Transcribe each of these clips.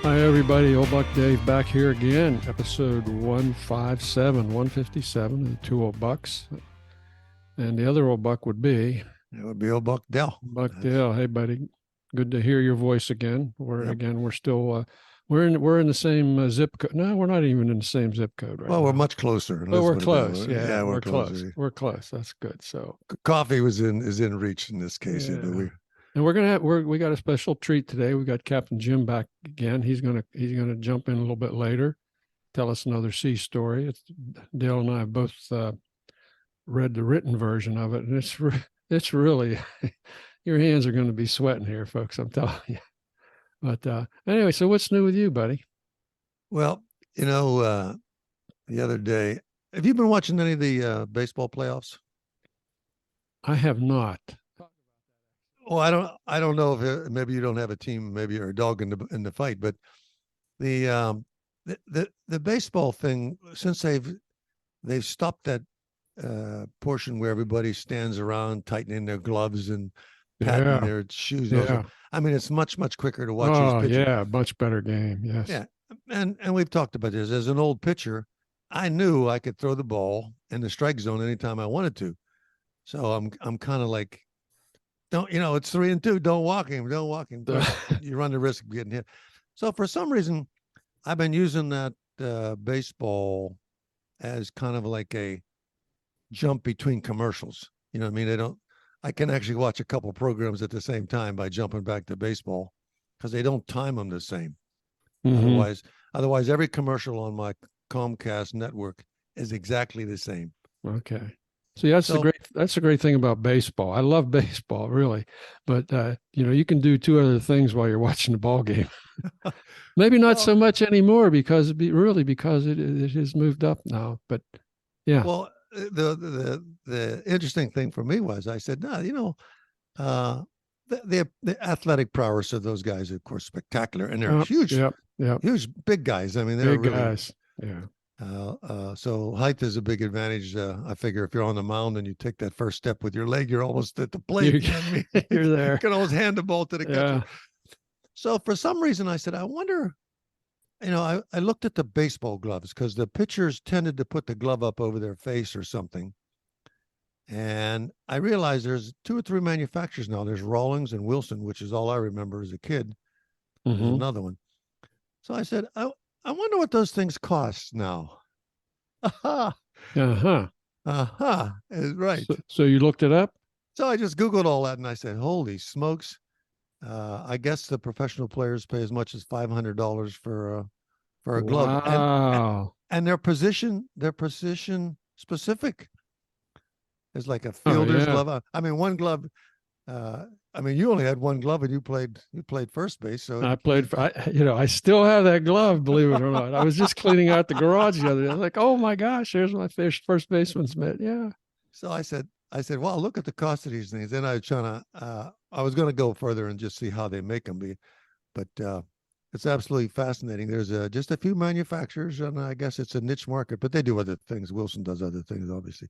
Hi, everybody. Old Buck Dave back here again. Episode 157 of the Two Old Bucks. And the other old buck would be It would be old Buck Dell. Buck Dale. Hey, buddy. Good to hear your voice again. We're still we're in the same zip code. No, we're not even in the same zip code right Well, now. we're much closer. But we're close. Yeah, we're close. closer. We're close. That's good. So Coffee is in reach in this case. Yeah. But and we got a special treat today. We got Captain Jim back again. He's gonna jump in a little bit later, tell us another sea story. Dale and I have both read the written version of it, and it's really your hands are going to be sweating here, folks. I'm telling you. But anyway, so what's new with you, buddy? Well, the other day, have you been watching any of the baseball playoffs? I have not. Well, I don't know if maybe you don't have a team, maybe you're a dog in the fight, but the baseball thing, since they've stopped that portion where everybody stands around tightening their gloves and patting their shoes. Yeah. I mean, it's much quicker to watch these pitchers. Yeah, much better game. Yes. Yeah, and we've talked about this. As an old pitcher, I knew I could throw the ball in the strike zone anytime I wanted to. So I'm kind of like, it's 3-2. Don't walk him. You run the risk of getting hit. So for some reason, I've been using that baseball as kind of like a jump between commercials. You know what I mean? I can actually watch a couple programs at the same time by jumping back to baseball because they don't time them the same. Mm-hmm. Otherwise, every commercial on my Comcast network is exactly the same. Okay. See, that's the great thing about baseball. I love baseball, really, but you can do two other things while you're watching the ball game. Maybe not so much anymore because it has moved up now. But yeah. Well, the interesting thing for me was I said, no, the athletic prowess of those guys, of course, spectacular, and they're huge, huge, big guys. I mean, they're big guys. Yeah. So height is a big advantage. I figure if you're on the mound and you take that first step with your leg, you're almost at the plate. You're there. You can almost hand the ball to the catcher. So for some reason, I said, I wonder. I looked at the baseball gloves because the pitchers tended to put the glove up over their face or something. And I realized there's 2 or 3 manufacturers now. There's Rawlings and Wilson, which is all I remember as a kid. Mm-hmm. There's another one. So I said, I wonder what those things cost now. Aha. Uh-huh. Aha. Right. So you looked it up? So I just Googled all that and I said, holy smokes. I guess the professional players pay as much as $500 for a glove. Wow. And they're position specific. It's like a fielder's glove. I mean, one glove. You only had one glove, and you played first base. So I still have that glove, believe it or not. I was just cleaning out the garage the other day. I was like, oh my gosh, there's my first baseman's mitt. Yeah. So I said, well, look at the cost of these things. Then I was trying to, I was going to go further and just see how they make them. But it's absolutely fascinating. There's just a few manufacturers, and I guess it's a niche market, but they do other things. Wilson does other things, obviously.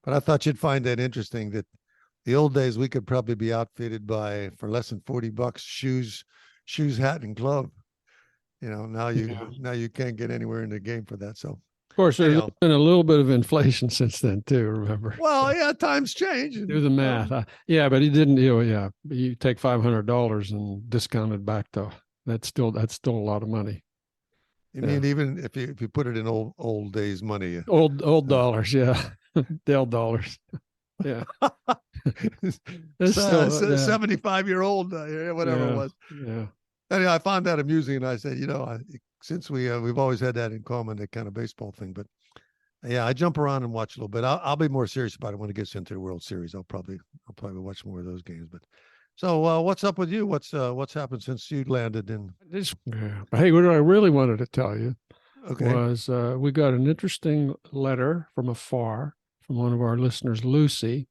But I thought you'd find that interesting that the old days we could probably be outfitted for less than $40 shoes, hat, and glove. Now you can't get anywhere in the game for that. So of course there's been a little bit of inflation since then too. Remember? Well, yeah, times change. Do the math. But he didn't. You take $500 and discount it back to that's still a lot of money. I mean, even if you put it in old days money, old dollars, yeah. Dale dollars. Yeah. 75-year-old, whatever it was. Yeah. Anyway, I found that amusing, and I said, since we've always had that in common, that kind of baseball thing. But yeah, I jump around and watch a little bit. I'll be more serious about it when it gets into the World Series. I'll probably watch more of those games. But so, what's up with you? What's happened since you landed in? Hey, what I really wanted to tell you okay. was we got an interesting letter from afar from one of our listeners, Lucy.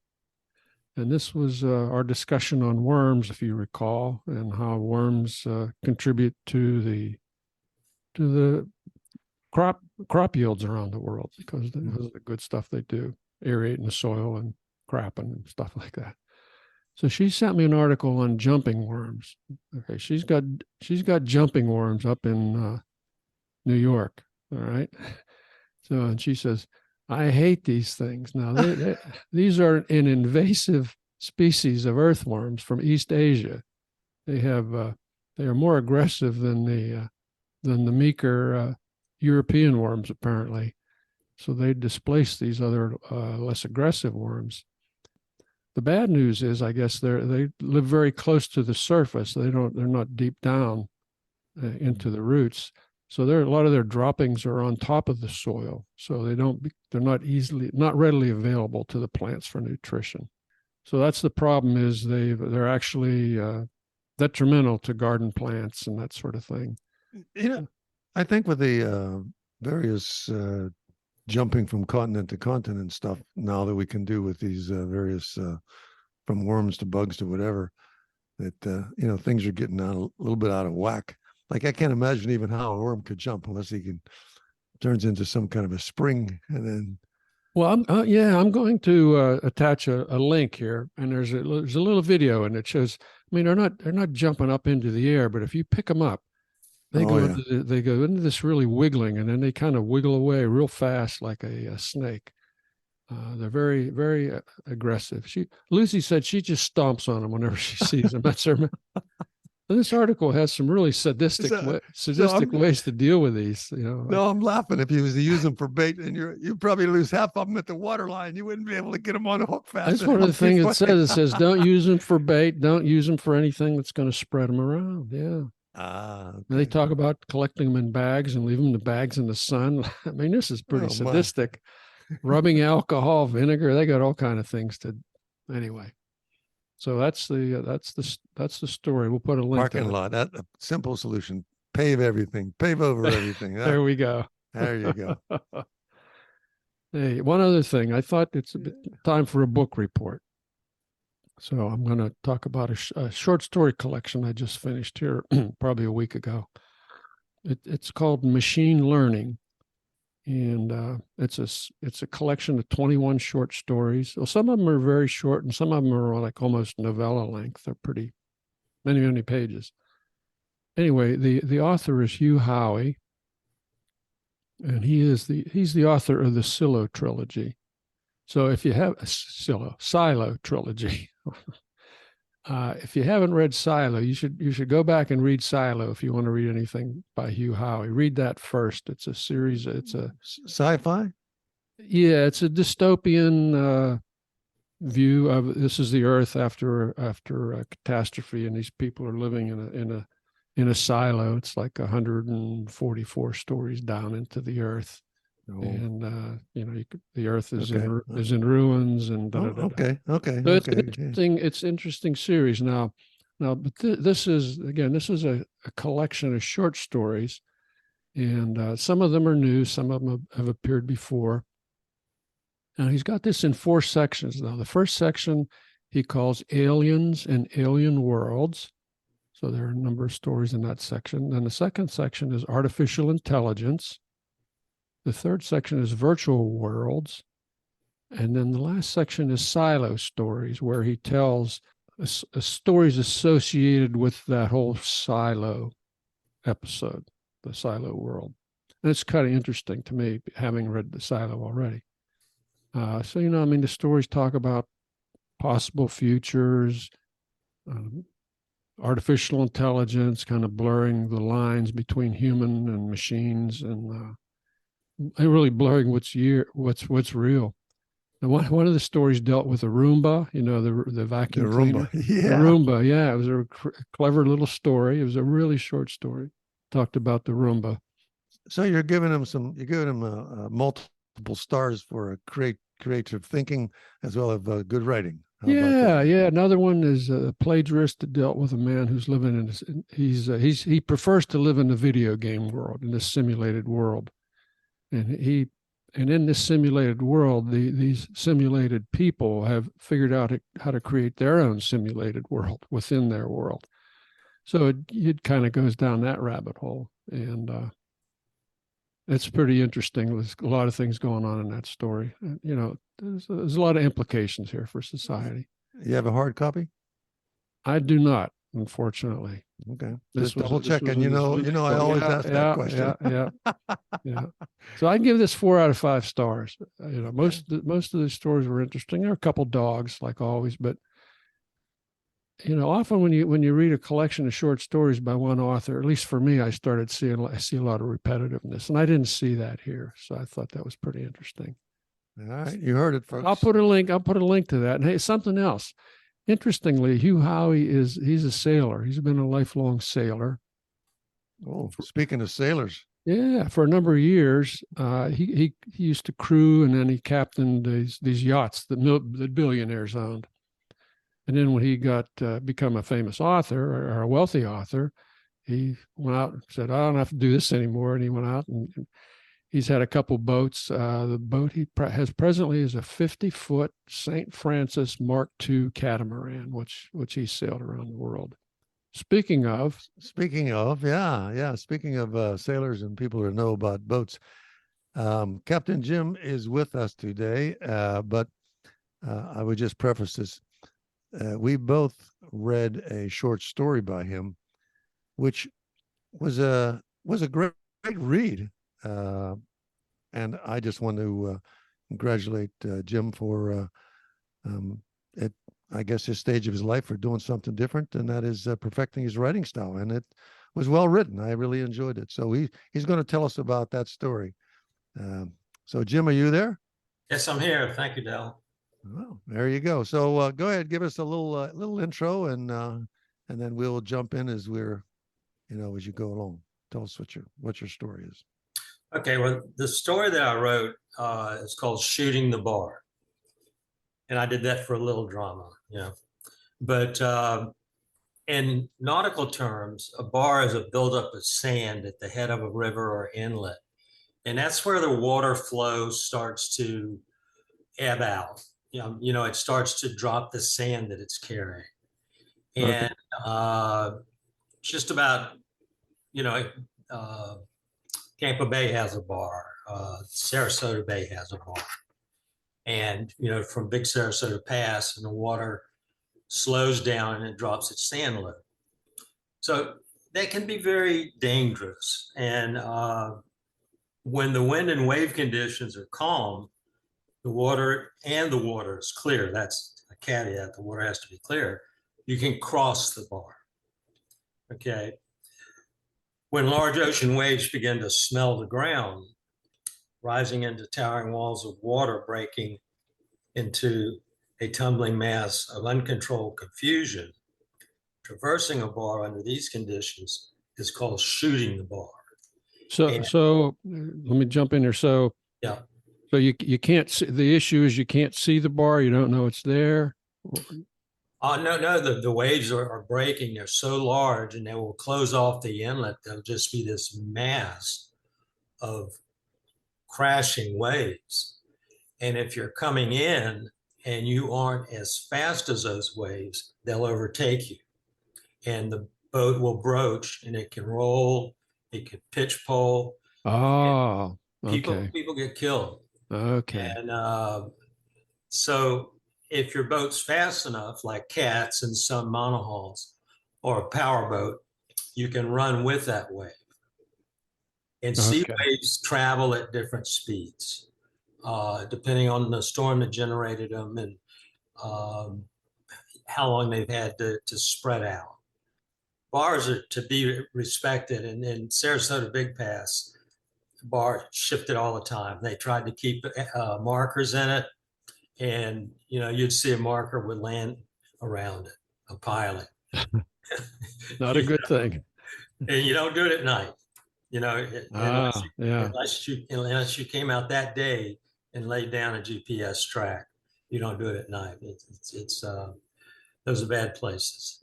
And this was our discussion on worms, if you recall, and how worms contribute to the crop yields around the world because of the good stuff they do, aerating the soil and crapping and stuff like that. So she sent me an article on jumping worms. Okay, she's got jumping worms up in New York. All right. So and she says, I hate these things. Now these are an invasive species of earthworms from East Asia. They are more aggressive than the meeker European worms apparently. So they displace these other less aggressive worms. The bad news is, I guess they live very close to the surface. They're not deep down into the roots. So a lot of their droppings are on top of the soil. So they're not readily available to the plants for nutrition. So that's the problem, is they're actually detrimental to garden plants and that sort of thing. I think with the various jumping from continent to continent stuff now that we can do with these various from worms to bugs to whatever, that things are getting a little bit out of whack. Like I can't imagine even how a worm could jump unless he turns into some kind of a spring and then. Well, I'm going to attach a link here, and there's a little video, and it shows. I mean, they're not jumping up into the air, but if you pick them up, they go into this really wiggling, and then they kind of wiggle away real fast like a snake. They're very, very aggressive. Lucy said she just stomps on them whenever she sees them. That's her. This article has some really sadistic ways to deal with these. No, I'm laughing. If you was to use them for bait, and you'd probably lose half of them at the water line. You wouldn't be able to get them on a hook fast. That's one of the things it says. It says don't use them for bait. Don't use them for anything that's going to spread them around. Yeah. Okay. They talk about collecting them in bags and leaving the bags in the sun. I mean, this is pretty sadistic. Rubbing alcohol, vinegar. They got all kind of things to. Anyway. So that's the story. We'll put a link. Parking lot. That a simple solution. Pave everything. Pave over everything. There we go. There you go. Hey, one other thing. I thought it's time for a book report. So I'm going to talk about a short story collection I just finished here probably a week ago. It's called Machine Learning. And it's a collection of 21 short stories. Well, some of them are very short, and some of them are like almost novella length. They're pretty many pages. Anyway, the author is Hugh Howey, and he's the author of the Silo trilogy. So if you have a Silo trilogy, if you haven't read Silo, you should go back and read Silo if you want to read anything by Hugh Howey. Read that first. It's a series. It's a sci-fi. Yeah, it's a dystopian view of this is the Earth after a catastrophe, and these people are living in a silo. It's like 144 stories down into the Earth. Oh. And the Earth is in ruins, and okay. So it's interesting. It's interesting series now. But this is a collection of short stories, and some of them are new, some of them have appeared before. Now he's got this in 4 sections. Now the first section he calls Aliens and Alien Worlds. So there are a number of stories in that section. Then the second section is Artificial Intelligence. The third section is Virtual Worlds. And then the last section is Silo Stories, where he tells stories associated with that whole Silo episode, the Silo world. And it's kind of interesting to me, having read the Silo already. So, the stories talk about possible futures, artificial intelligence, kind of blurring the lines between human and machines, and really blurring what's real. And one of the stories dealt with a Roomba, the vacuum cleaner. Yeah. The Roomba, yeah. It was a clever little story. It was a really short story. Talked about the Roomba. So you're giving them multiple stars for a creative thinking as well as good writing. Yeah. Another one is a plagiarist that dealt with a man who's living he prefers to live in the video game world, in this simulated world. And in this simulated world, these simulated people have figured out how to create their own simulated world within their world. So it kind of goes down that rabbit hole. And it's pretty interesting. There's a lot of things going on in that story. There's a lot of implications here for society. You have a hard copy? I do not, unfortunately. Okay, This just was double this was checking. a this was I always yeah, ask that yeah, question. yeah, yeah, yeah. So I give this 4 out of 5 stars. Okay. Most of the stories were interesting. There are a couple dogs, like always, but often when you read a collection of short stories by one author, at least for me, I see a lot of repetitiveness, and I didn't see that here. So I thought that was pretty interesting. All right, you heard it, I'll folks. put a link. I'll put a link to that. And hey, something else. Interestingly, Hugh Howey he's a sailor. He's been a lifelong sailor. Oh, speaking of sailors, Yeah, for a number of years, he used to crew, and then he captained these yachts that billionaires owned. And then when he got become a famous author or a wealthy author, he went out and said, "I don't have to do this anymore." And he went out and he's had a couple boats. The boat he has presently is a 50-foot St. Francis Mark II catamaran, which he sailed around the world. Speaking of, yeah. Speaking of sailors and people who know about boats, Captain Jim is with us today. But I would just preface this: we both read a short story by him, which was a great read. And I just want to congratulate Jim for it. I guess his stage of his life for doing something different, and that is perfecting his writing style. And it was well written. I really enjoyed it. So he's going to tell us about that story. So Jim, are you there? Yes, I'm here. Thank you, Dell. Well, there you go. So go ahead, give us a little intro, and then we'll jump in as as you go along. Tell us what your story is. Okay, well, the story that I wrote is called Shooting the Bar. And I did that for a little drama, But in nautical terms, a bar is a buildup of sand at the head of a river or inlet. And that's where the water flow starts to ebb out. It starts to drop the sand that it's carrying. okay, And just about, you know, uh, Tampa Bay has a bar. Sarasota Bay has a bar. And, from Big Sarasota Pass, and the water slows down and it drops its sand load. So that can be very dangerous. And when the wind and wave conditions are calm, the water is clear. That's a caveat. The water has to be clear. You can cross the bar. Okay. When large ocean waves begin to smell the ground, rising into towering walls of water, breaking into a tumbling mass of uncontrolled confusion, traversing a bar under these conditions is called shooting the bar. so let me jump in here. So Yeah. so you can't see, the issue is you can't see the bar. You don't know it's there. No, the waves are breaking. They're so large, and they will close off the inlet. There'll just be this mass of crashing waves. And if you're coming in and you aren't as fast as those waves, they'll overtake you. And the boat will broach, and it can roll, it can pitch pole. Oh, People okay, people get killed. okay, And so if your boat's fast enough, like cats and some monohulls, or a power boat, you can run with that wave. And sea okay. waves travel at different speeds, depending on the storm that generated them, and um, how long they've had to spread out. Bars are to be respected, and in Sarasota Big Pass, bar shifted all the time. They tried to keep markers in it, and you'd see a marker would land around it, a pilot. Not a good thing. And you don't do it at night, Ah, yeah. unless you came out that day and laid down a GPS track. You don't do it at night. It's those are bad places,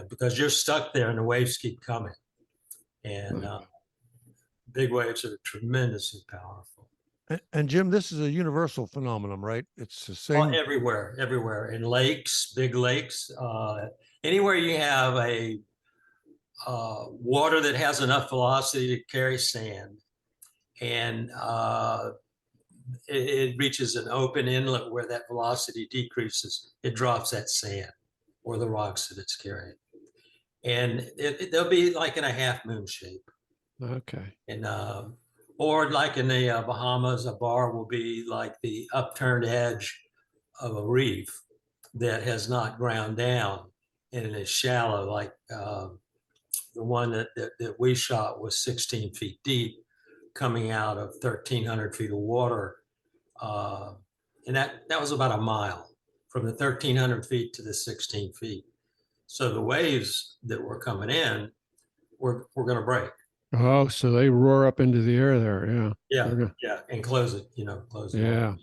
because you're stuck there and the waves keep coming, and big waves are tremendously powerful. And Jim, this is a universal phenomenon, right? It's the Oh, same. everywhere in lakes, big lakes, anywhere you have a water that has enough velocity to carry sand, and it reaches an open inlet where that velocity decreases, it drops that sand. or the rocks that it's carrying. And they'll be like in a half moon shape. Okay. And or like in the Bahamas, a bar will be like the upturned edge of a reef that has not ground down and it is shallow. Like the one that we shot was 16 feet deep, coming out of 1,300 feet of water, and that was about a mile from the 1,300 feet to the 16 feet. So the waves that were coming in were going to break. Oh, so they roar up into the air there. Yeah. Yeah, They're yeah, and close it, close it. Yeah.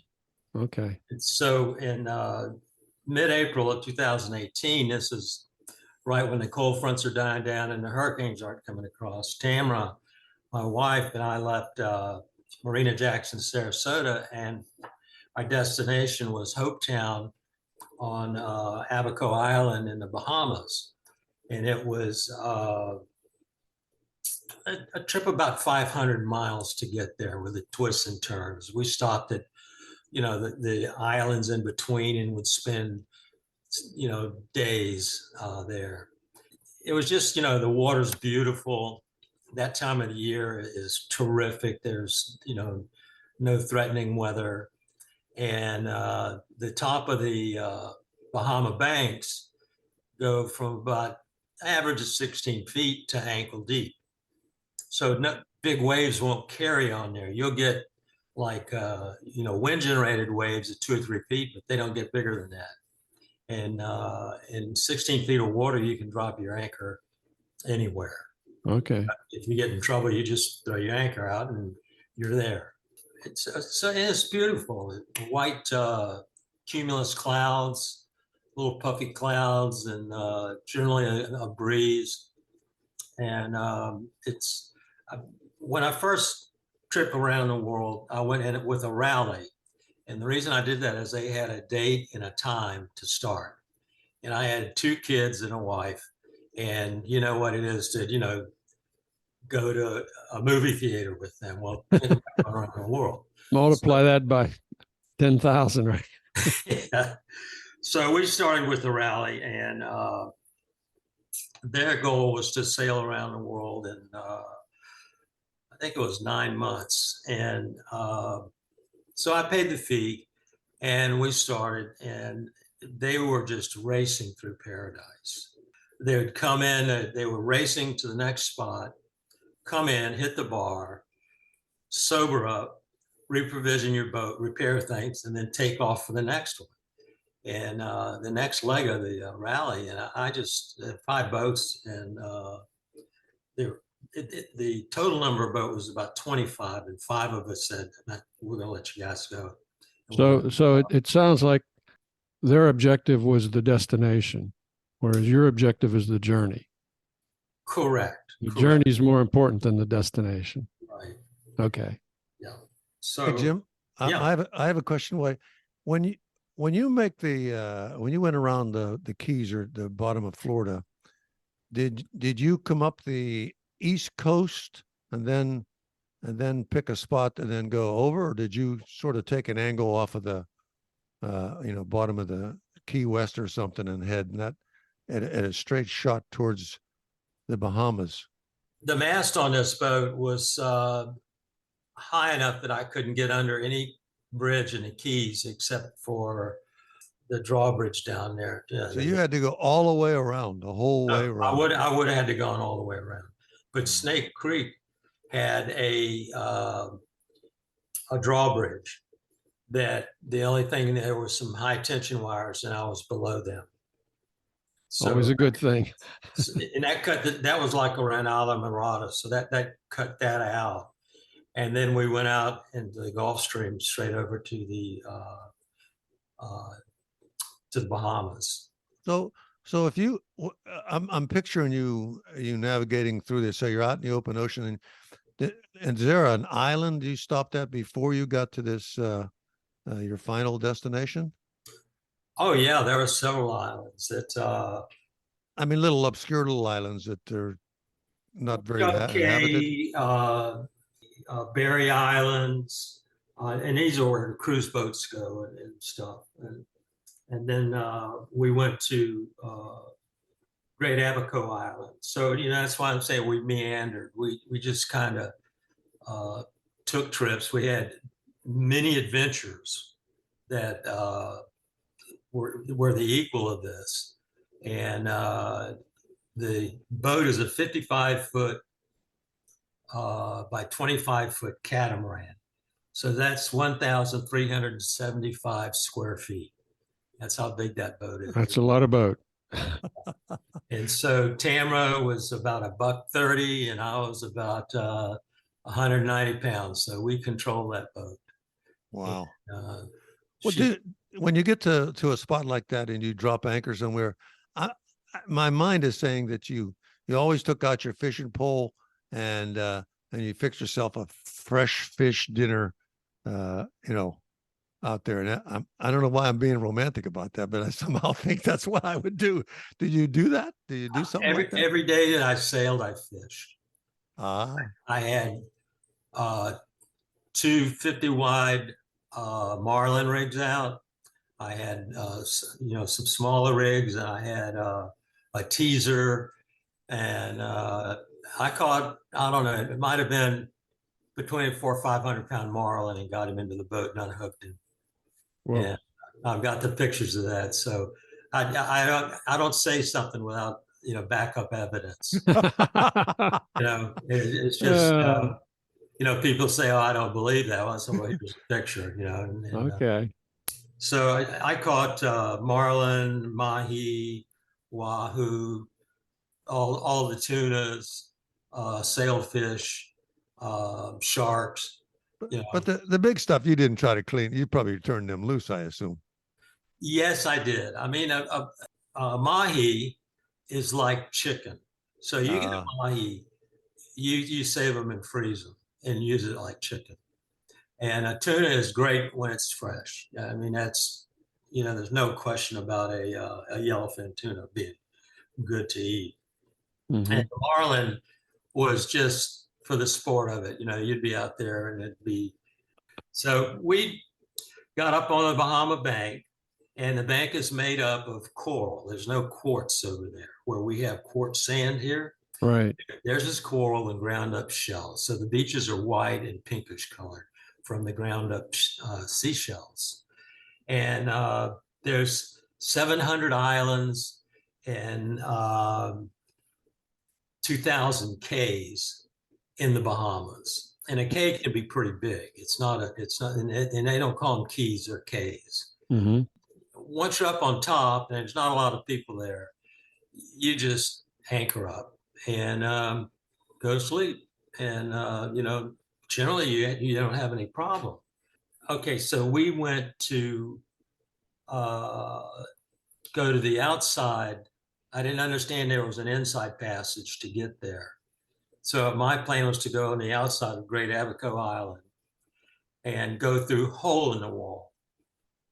Okay. And so in mid-April of 2018, this is right when the cold fronts are dying down and the hurricanes aren't coming across. Tamara, my wife, and I left Marina Jackson, Sarasota, and our destination was Hopetown on Abaco Island in the Bahamas. And it was a trip about 500 miles to get there with the twists and turns. We stopped at, the islands in between and would spend, days there. It was just, the water's beautiful. That time of the year is terrific. There's, no threatening weather. And the top of the Bahama Banks go from about average of 16 feet to ankle deep. So no, big waves won't carry on there. You'll get like, wind generated waves at 2 or 3 feet, but they don't get bigger than that. And in 16 feet of water, you can drop your anchor anywhere. Okay. If you get in trouble, you just throw your anchor out and you're there. It's beautiful. White cumulus clouds, little puffy clouds, and generally a breeze. And when I first trip around the world, I went in it with a rally. And the reason I did that is they had a date and a time to start. And I had 2 kids and a wife. And you know what it is to, go to a movie theater with them. Well, around the world. Multiply that by 10,000, right? Yeah. So we started with the rally, and their goal was to sail around the world in, I think it was 9 months. And so I paid the fee, and we started, and they were just racing through paradise. They would come in, they were racing to the next spot, come in, hit the bar, sober up, reprovision your boat, repair things, and then take off for the next one. And the next leg of the rally, and I just had 5 boats, and the total number of boats was about 25, and 5 of us said, "We're going to let you guys go." So it sounds like their objective was the destination, whereas your objective is the journey. Correct. The journey is more important than the destination. Right. Okay. Yeah. So, Hey, Jim, yeah. I have a question. When you when you make when you went around the Keys or the bottom of Florida, did you come up the East Coast and then pick a spot and then go over, or did you sort of take an angle off of the bottom of the Key West or something and head at a straight shot towards the Bahamas? The mast on this boat was high enough that I couldn't get under any bridge in the Keys except for the drawbridge down there. Yeah, So you had to go all the way around, the whole way around. I would have had to gone all the way around. But Snake Creek had a drawbridge that the only thing, there was some high tension wires and I was below them. So, always a good thing. and that was like around Isla Mirada. So that cut that out. And then we went out into the Gulf Stream straight over to the Bahamas. So if you, I'm picturing you navigating through this. So you're out in the open ocean, and is there an island you stopped at before you got to this your final destination? Oh yeah, there were several islands that. I mean, little obscure little islands that are not very inhabited. Berry Islands, and these are where cruise boats go and stuff. And And then we went to Great Abaco Island. So, that's why I'm saying we meandered. We just kind of took trips. We had many adventures that were the equal of this. And the boat is a 55-foot by 25-foot catamaran. So that's 1,375 square feet. That's how big that boat is. That's a lot of boat. And so Tamara was about $130, and I was about 190 pounds. So we control that boat. Wow. And, Well, when you get to a spot like that and you drop anchor somewhere, my mind is saying that you always took out your fishing pole and you fixed yourself a fresh fish dinner, out there. And I don't know why I'm being romantic about that, but I somehow think that's what I would do. Did you do that? Did you do something like that? Every day that I sailed, I fished. Ah, I had 2 50-wide marlin rigs out. I had some smaller rigs, and I had a teaser, and I caught, I don't know, it might have been between 400 or 500 pound marlin, and got him into the boat and unhooked him. Whoa. And I've got the pictures of that. So I don't say something without backup evidence. It's just people say, "Oh, I don't believe that." Well, so here's a picture. Okay. So I caught marlin, mahi, wahoo, all the tunas, sailfish, sharks. but the big stuff you didn't try to clean. You probably turned them loose, I assume. Yes, I did. I mean, a mahi is like chicken. So you get a mahi, you save them and freeze them and use it like chicken. And a tuna is great when it's fresh. I mean, that's, there's no question about a yellowfin tuna being good to eat. Mhm. And the marlin was just for the sport of it. You'd be out there and it'd be. So we got up on the Bahama bank, and the bank is made up of coral. There's no quartz over there where we have quartz sand here. Right. There's this coral and ground up shells. So the beaches are white and pinkish colored from the ground up seashells. And there's 700 islands and 2,000 Ks in the Bahamas. And a K can be pretty big. It's not, and they don't call them keys, they're Ks. Mm-hmm. Once you're up on top and there's not a lot of people there, you just anchor up and go to sleep. And, generally you don't have any problem. Okay, so we went to go to the outside. I didn't understand there was an inside passage to get there. So my plan was to go on the outside of Great Abaco Island and go through Hole in the Wall.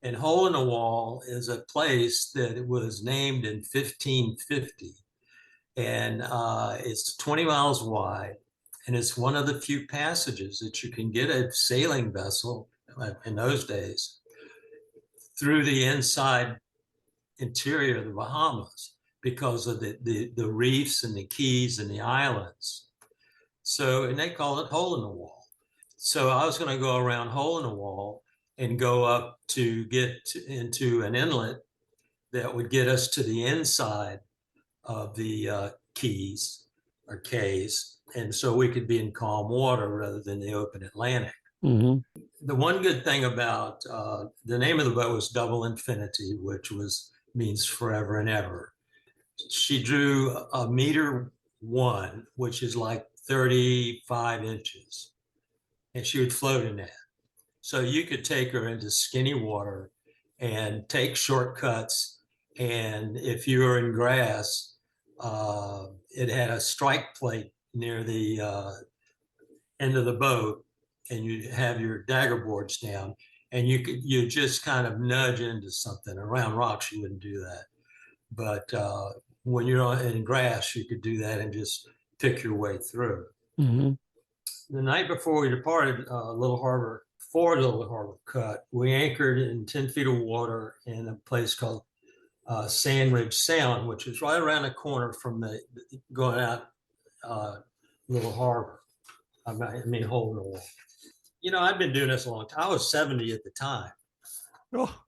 And Hole in the Wall is a place that was named in 1550. And it's 20 miles wide. And it's one of the few passages that you can get a sailing vessel in those days through the interior of the Bahamas because of the reefs and the keys and the islands. So, and they call it Hole in the Wall. So I was going to go around Hole in the Wall and go up to get into an inlet that would get us to the inside of the keys or Ks. And so we could be in calm water rather than the open Atlantic. Mm-hmm. The one good thing about the name of the boat was Double Infinity, which means forever and ever. She drew 1.1 meters, which is like 35 inches, and she would float in that. So you could take her into skinny water and take shortcuts. And if you were in grass, it had a strike plate near the end of the boat, and you'd have your dagger boards down, and you just kind of nudge into something. Around rocks, you wouldn't do that. But when you're in grass, you could do that and just pick your way through. Mm-hmm. The night before we departed Little Harbor before Little Harbor Cut, we anchored in 10 feet of water in a place called Sandridge Sound, which is right around the corner from the going out Little Harbor. I mean, hole in the wall. You know, I've been doing this a long time. I was 70 at the time. Oh,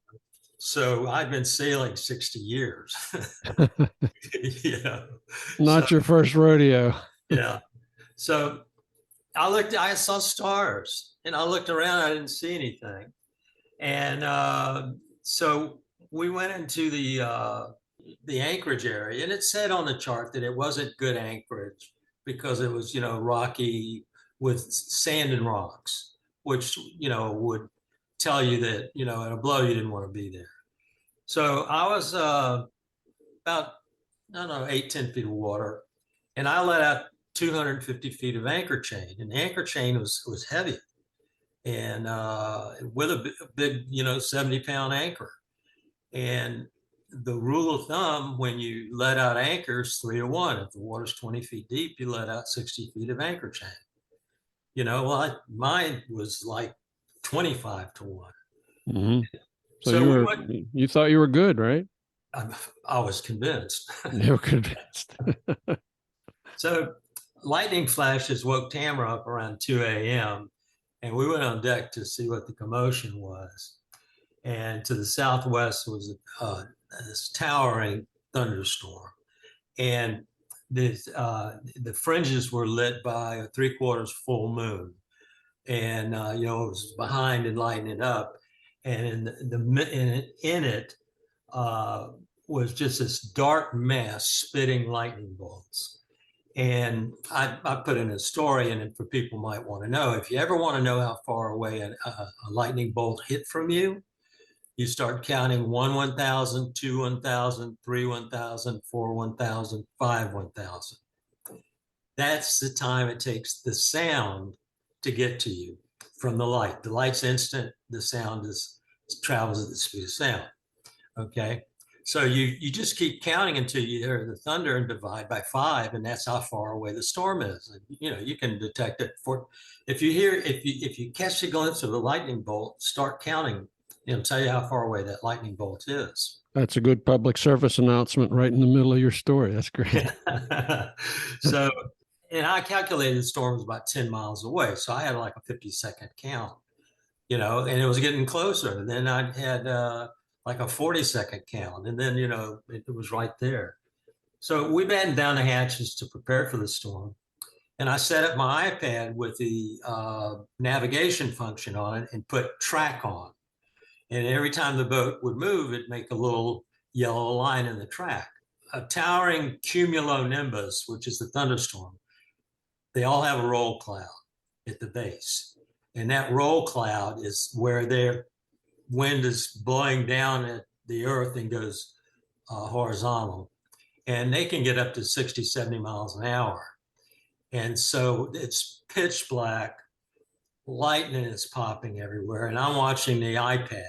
So I've been sailing 60 years. You know, Not so, your first rodeo. yeah. So I saw stars and I looked around, I didn't see anything. And so we went into the anchorage area, and it said on the chart that it wasn't good anchorage because it was, you know, rocky with sand and rocks, which, you know, would tell you that, you know, at a blow you didn't want to be there. So I was about, I don't know, 8, 10 feet of water, and I let out 250 feet of anchor chain, and the anchor chain was heavy, and with a big, you know, 70-pound anchor. And the rule of thumb when you let out anchors, 3-to-1. If the water's 20 feet deep, you let out 60 feet of anchor chain. You know, well, mine was like 25-to-1. Mm-hmm. So, So you thought you were good, right? I was convinced. You were convinced. So lightning flashes woke Tamara up around 2 a.m. and we went on deck to see what the commotion was. And to the southwest was this towering thunderstorm. And the fringes were lit by a 3/4 full moon. And, you know, it was behind and lighting it up. And in it was just this dark mass spitting lightning bolts. And I put in a story, and for people might want to know, if you ever want to know how far away a lightning bolt hit from you, you start counting 1 1,000, 2 1,000, 3 1,000, 4 1,000, 5 1,000. That's the time it takes the sound to get to you from the light. The light's instant, the sound travels at the speed of sound. Okay. So you just keep counting until you hear the thunder and divide by 5, and that's how far away the storm is. And, you know, you can detect it if you catch a glimpse of a lightning bolt, start counting. It'll tell you how far away that lightning bolt is. That's a good public service announcement right in the middle of your story. That's great. So, and I calculated the storm was about 10 miles away. So I had like a 50-second count, you know, and it was getting closer. And then I had like a 40-second count. And then, you know, it was right there. So we battened down the hatches to prepare for the storm. And I set up my iPad with the navigation function on it and put track on. And every time the boat would move, it'd make a little yellow line in the track. A towering cumulonimbus, which is the thunderstorm, they all have a roll cloud at the base. And that roll cloud is where their wind is blowing down at the earth and goes horizontal. And they can get up to 60, 70 miles an hour. And so it's pitch black, lightning is popping everywhere. And I'm watching the iPad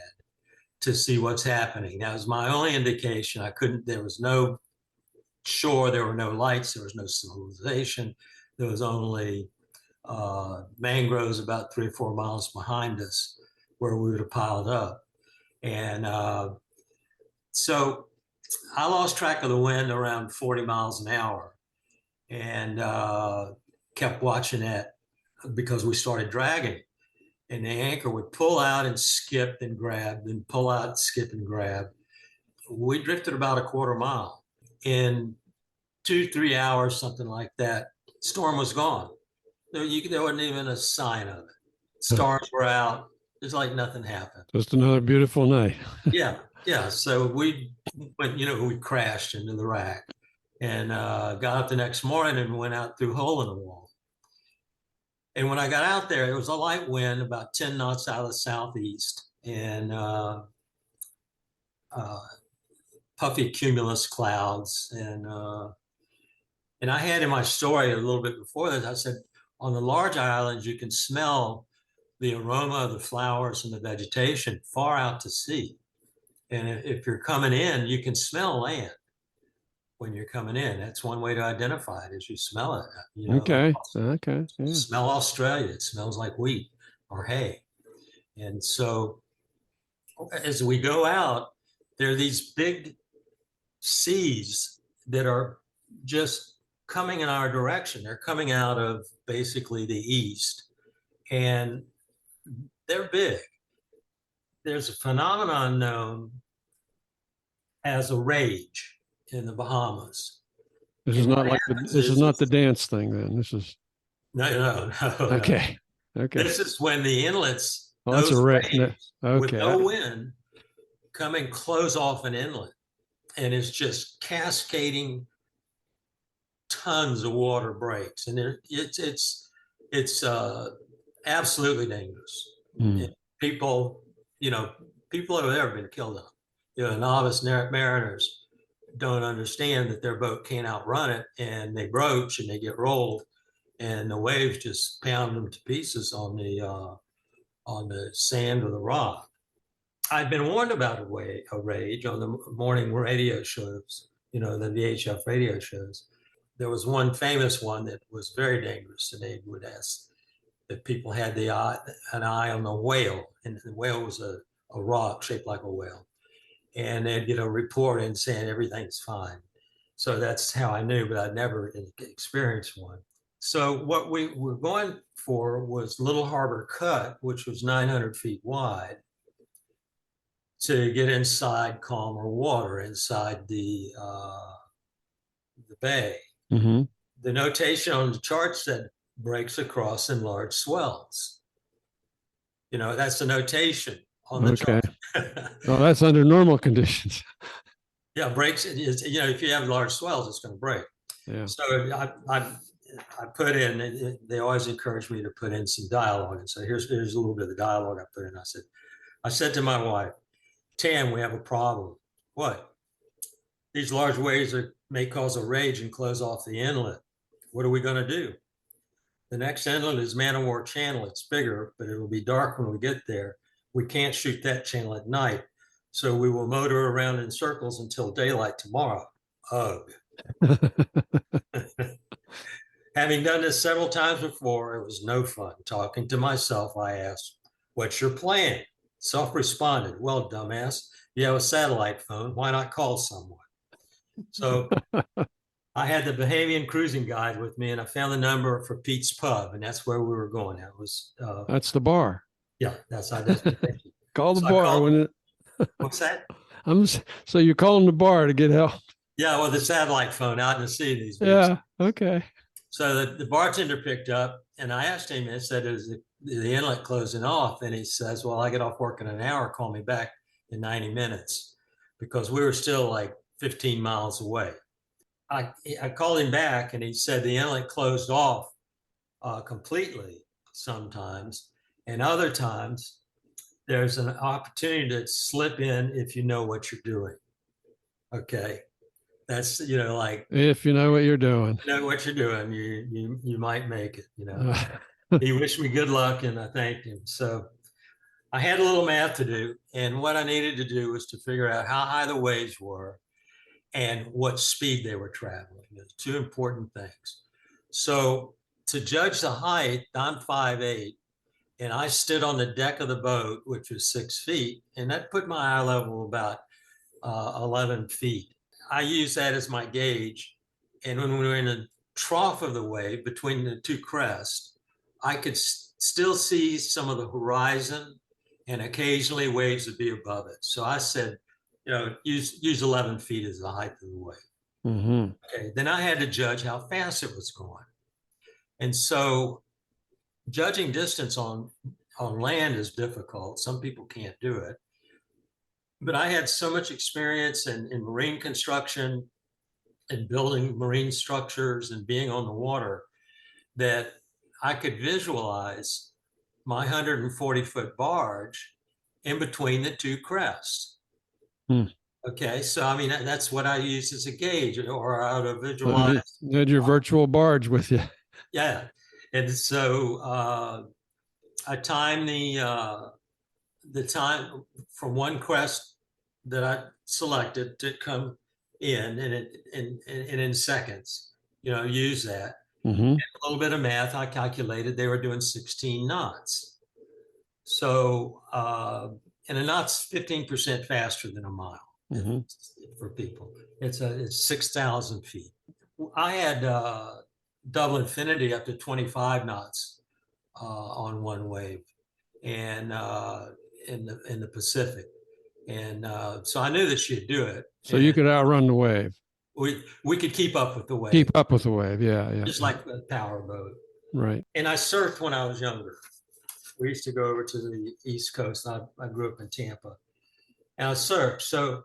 to see what's happening. That was my only indication. There was no shore, there were no lights, there was no civilization. There was only mangroves about 3 or 4 miles behind us where we would have piled up. And so I lost track of the wind around 40 miles an hour and kept watching that because we started dragging. And the anchor would pull out and skip and grab, then pull out, skip and grab. We drifted about a 1/4 mile. In 2-3 hours, something like that, storm was gone. There wasn't even a sign of it. Stars were out. It's like nothing happened. Just another beautiful night. Yeah. So we went, you know, we crashed into the rack and got up the next morning and went out through hole in the wall. And when I got out there, it was a light wind, about 10 knots out of the southeast, and puffy cumulus clouds. And I had in my story a little bit before this, I said, on the large islands, you can smell the aroma of the flowers and the vegetation far out to sea. And if you're coming in, you can smell land when you're coming in. That's one way to identify it, is you smell it. You know, Okay. Yeah. smell Australia. It smells like wheat or hay. And so as we go out, there are these big seas that are just coming in our direction. They're coming out of basically the east, and they're big. There's a phenomenon known as a rage in the Bahamas. This is And not what like happens this is is not the dance thing then. This is no. okay. Okay. This is when the inlets, Oh, that's a those wreck. waves with Okay. no wind, come and close off an inlet, and it's just cascading tons of water breaks, and it's absolutely dangerous. Hmm. And people, people over there have been killed on. Novice mariners don't understand that their boat can't outrun it, and they broach and they get rolled, and the waves just pound them to pieces on the sand or the rock. I've been warned about a rage on the morning radio shows, the VHF radio shows. There was one famous one that was very dangerous, and they would ask if people had an eye on the whale, and the whale was a rock shaped like a whale, and they'd get a report in saying everything's fine. So that's how I knew, but I'd never experienced one. So what we were going for was Little Harbor Cut, which was 900 feet wide, to get inside calmer water, inside the bay. Mm-hmm. The notation on the chart said breaks across in large swells. That's the notation on the chart. Oh, that's under normal conditions. Yeah, breaks is, if you have large swells, it's going to break. Yeah. So I put in, they always encourage me to put in some dialogue. And so here's a little bit of the dialogue I put in. I said to my wife, Tam, we have a problem. What? These large waves may cause a rage and close off the inlet. What are we going to do? The next inlet is Man o' War Channel. It's bigger, but it will be dark when we get there. We can't shoot that channel at night. So we will motor around in circles until daylight tomorrow. Ugh. Having done this several times before, it was no fun. Talking to myself, I asked, what's your plan? Self responded, well, dumbass, you have a satellite phone. Why not call someone? So I had the Bahamian cruising guide with me, and I found the number for Pete's Pub, and that's where we were going. That was that's the bar. Yeah, that's how it is. Call the bar when it. What's that? So you're calling the bar to get help. Yeah, well, the satellite phone out in the sea these days. Yeah. Okay. So the bartender picked up, and I asked him, and said, is the inlet closing off? And he says, well, I get off work in an hour, call me back in 90 minutes, because we were still like 15 miles away. I called him back, and he said the inlet closed off completely sometimes, and other times there's an opportunity to slip in if you know what you're doing. Okay. That's, like, if you know what you're doing, you might make it, He wished me good luck, and I thanked him. So I had a little math to do, and what I needed to do was to figure out how high the waves were and what speed they were traveling. There's two important things. So to judge the height, I'm 5'8", and I stood on the deck of the boat, which was 6 feet, and that put my eye level about 11 feet. I use that as my gauge. And when we were in the trough of the wave between the two crests, I could still see some of the horizon, and occasionally waves would be above it. So I said, use 11 feet as the height of the wave. Mm-hmm. Okay, then I had to judge how fast it was going. And so judging distance on land is difficult. Some people can't do it. But I had so much experience in marine construction and building marine structures and being on the water that I could visualize my 140-foot barge in between the two crests. Okay, so I mean, that's what I use as a gauge, or how to visualize. You had your virtual barge with you. Yeah, and so I timed the time from one crest that I selected to come in, and in seconds, use that. Mm-hmm. A little bit of math, I calculated they were doing 16 knots. So, and a knot's 15% faster than a mile Mhm. for people. It's 6,000 feet. I had double infinity up to 25 knots on one wave, and in the Pacific, and so I knew that she'd do it. So you And could outrun the wave, we could keep up with the wave, keep up with the wave. Yeah, yeah, just yeah. like a power boat. Right. And I surfed when I was younger. We used to go over to the East Coast. I grew up in Tampa, and I surfed. So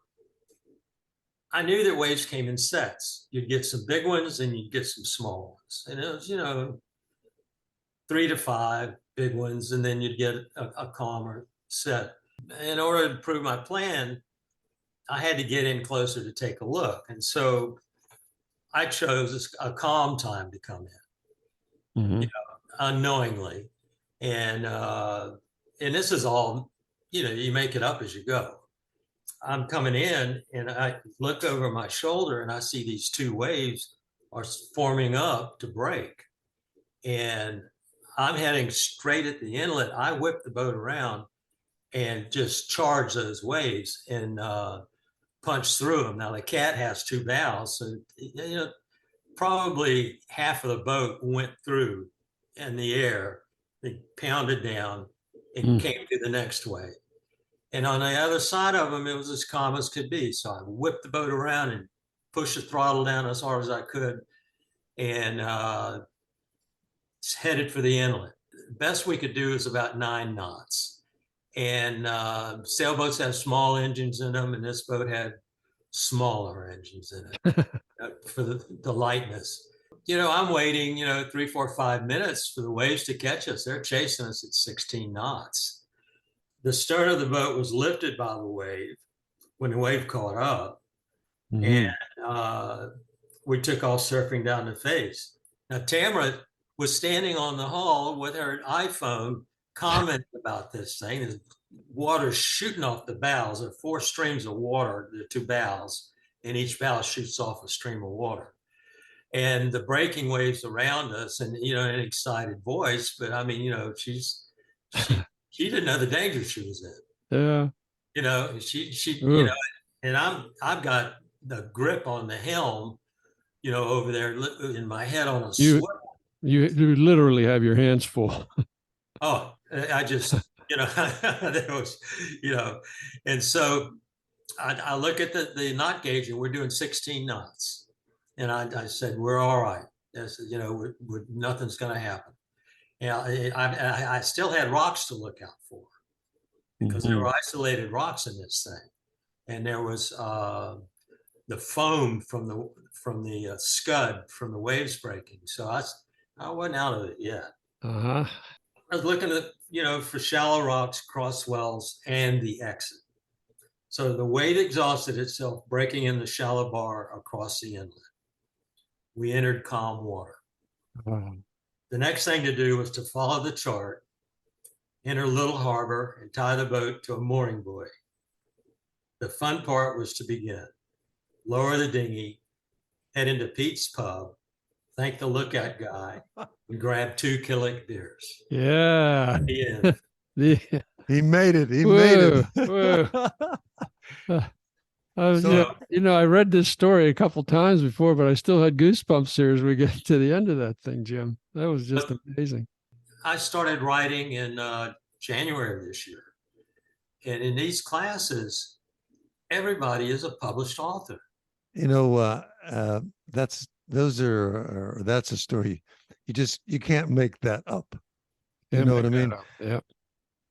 I knew that waves came in sets. You'd get some big ones and you'd get some small ones. And it was, 3 to 5 big ones, and then you'd get a calmer set. In order to prove my plan, I had to get in closer to take a look. And so I chose a calm time to come in, Mhm. unknowingly. And this is all, you make it up as you go. I'm coming in and I look over my shoulder and I see these two waves are forming up to break. And I'm heading straight at the inlet. I whip the boat around and just charge those waves and punch through them. Now the cat has 2 bows, so probably half of the boat went through in the air. They pounded down and came to the next wave. And on the other side of them, it was as calm as could be. So I whipped the boat around and pushed the throttle down as hard as I could, and headed for the inlet. The best we could do is about 9 knots. And sailboats have small engines in them, and this boat had smaller engines in it for the lightness. I'm waiting, 3, 4, 5 minutes for the waves to catch us. They're chasing us at 16 knots. The stern of the boat was lifted by the wave when the wave caught up, and we took off surfing down the face. Now, Tamara was standing on the hull with her iPhone commenting about this thing. There's water shooting off the bows. There are 4 streams of water, the 2 bows, and each bow shoots off a stream of water. And the breaking waves around us, and an excited voice, but I mean, she didn't know the danger she was in. Yeah. She Ooh. and I've got the grip on the helm, over there in my head on a swivel. You literally have your hands full. Oh, I just, there was, and so I look at the knot gauge and we're doing 16 knots. And I said, we're all right. I said, nothing's going to happen. And I still had rocks to look out for because there were isolated rocks in this thing. And there was the foam from the scud from the waves breaking. So I wasn't out of it yet. Uh-huh. I was looking at, for shallow rocks, cross swells, and the exit. So the wave exhausted itself, breaking in the shallow bar across the inlet. We entered calm water. Wow. The next thing to do was to follow the chart, enter Little Harbor, and tie the boat to a mooring buoy. The fun part was to begin. Lower the dinghy, head into Pete's pub, thank the lookout guy, and grab 2 Killick beers. Yeah. The end. He made it. He made it. I read this story a couple times before, but I still had goosebumps here as we get to the end of that thing, Jim. That was just amazing. I started writing in January of this year. And in these classes, everybody is a published author. That's a story. You can't make that up. You know what I mean? Yeah.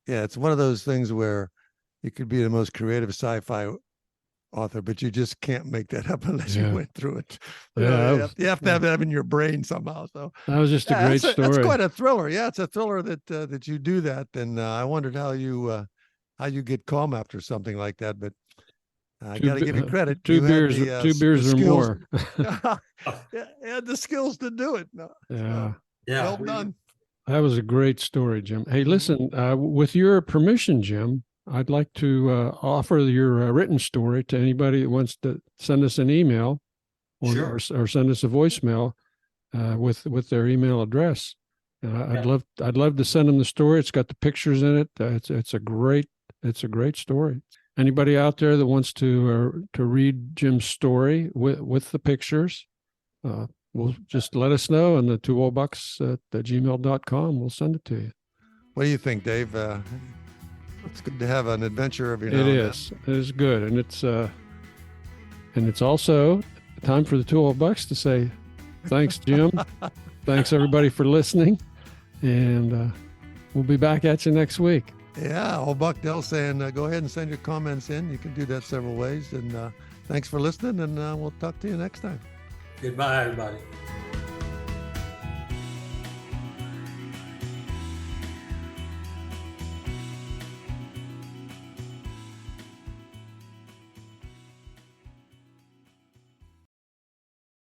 Yeah. It's one of those things where you could be the most creative sci-fi author, but you just can't make that up unless you went through it. Yeah. You have to have that in your brain somehow. So that was just a great story. That's quite a thriller. Yeah. It's a thriller that you do that. And I wondered how you get calm after something like that, but I got to give you credit. Two beers or more. Yeah, the skills to do it. No, yeah. Well done. That was a great story, Jim. Hey, listen, with your permission, Jim, I'd like to offer your written story to anybody that wants to send us an email or send us a voicemail with their email address. And I'd Yeah. love to send them the story. It's got the pictures in it. It's a great story. Anybody out there that wants to read Jim's story with the pictures, we'll just let us know, and the 2oldbucks at gmail.com. We'll send it to you. What do you think, Dave? It's good to have an adventure every now It and then. is. It is good, and it's also time for the 2 old bucks to say thanks, Jim. Thanks everybody for listening, and we'll be back at you next week. Yeah, old Buck Dell saying, go ahead and send your comments in. You can do that several ways. And thanks for listening, and we'll talk to you next time. Goodbye, everybody.